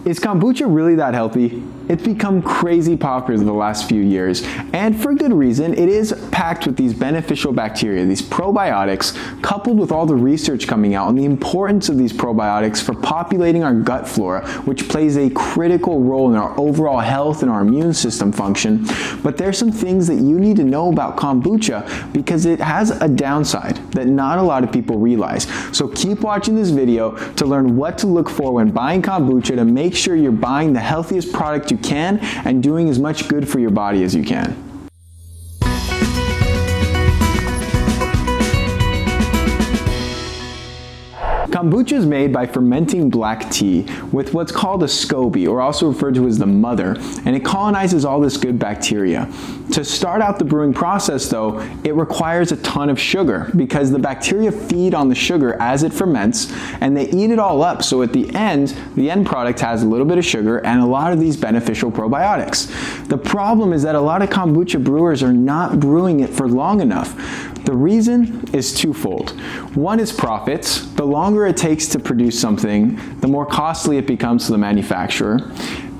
Is kombucha really that healthy? It's become crazy popular the last few years, and for good reason. It is packed with these beneficial bacteria, these probiotics, coupled with all the research coming out on the importance of these probiotics for populating our gut flora, which plays a critical role in our overall health and our immune system function. But there's some things that you need to know about kombucha because it has a downside that not a lot of people realize. So keep watching this video to learn what to look for when buying kombucha to make sure you're buying the healthiest product you can and doing as much good for your body as you can. Kombucha is made by fermenting black tea with what's called a SCOBY, or also referred to as the mother, and it colonizes all this good bacteria. To start out the brewing process though, it requires a ton of sugar because the bacteria feed on the sugar as it ferments and they eat it all up, so at the end product has a little bit of sugar and a lot of these beneficial probiotics. The problem is that a lot of kombucha brewers are not brewing it for long enough. The reason is twofold. One is profits. The longer it takes to produce something, the more costly it becomes to the manufacturer.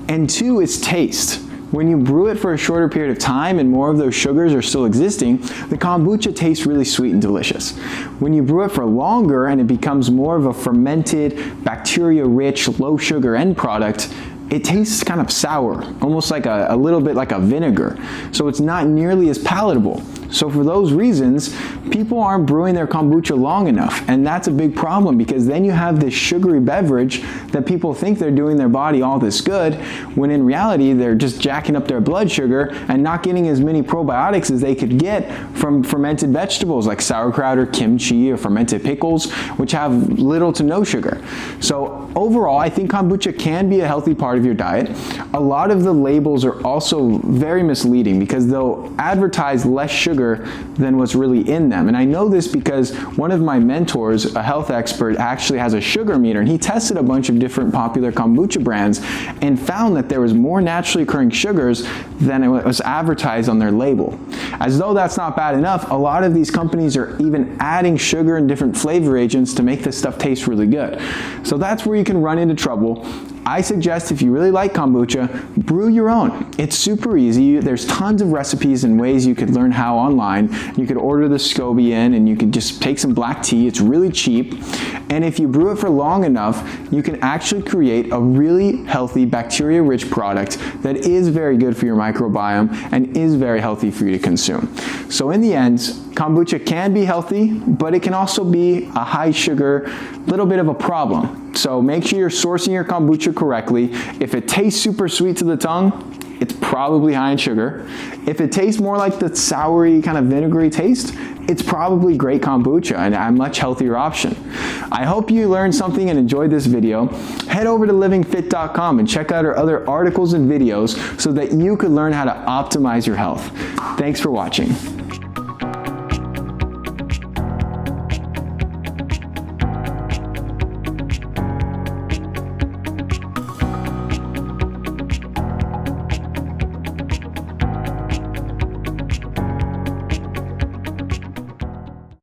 And two is taste. When you brew it for a shorter period of time and more of those sugars are still existing, the kombucha tastes really sweet and delicious. When you brew it for longer and it becomes more of a fermented, bacteria-rich, low-sugar end product, it tastes kind of sour, almost like a little bit like a vinegar. So it's not nearly as palatable. So for those reasons, people aren't brewing their kombucha long enough, and that's a big problem because then you have this sugary beverage that people think they're doing their body all this good, when in reality they're just jacking up their blood sugar and not getting as many probiotics as they could get from fermented vegetables like sauerkraut or kimchi or fermented pickles, which have little to no sugar. So overall, I think kombucha can be a healthy part of your diet. A lot of the labels are also very misleading because they'll advertise less sugar than what's really in them. And I know this because one of my mentors, a health expert, actually has a sugar meter, and he tested a bunch of different popular kombucha brands and found that there was more naturally occurring sugars than it was advertised on their label. As though that's not bad enough, a lot of these companies are even adding sugar and different flavor agents to make this stuff taste really good. So that's where you can run into trouble. I suggest if you really like kombucha, brew your own. It's super easy. There's tons of recipes and ways you could learn how online. You could order the SCOBY in and you could just take some black tea. It's really cheap. And if you brew it for long enough, you can actually create a really healthy bacteria-rich product that is very good for your microbiome and is very healthy for you to consume. So in the end, kombucha can be healthy, but it can also be a high sugar, little bit of a problem. So make sure you're sourcing your kombucha correctly. If it tastes super sweet to the tongue, it's probably high in sugar. If it tastes more like the soury kind of vinegary taste, it's probably great kombucha and a much healthier option. I hope you learned something and enjoyed this video. Head over to livingfit.com and check out our other articles and videos so that you could learn how to optimize your health. Thanks for watching.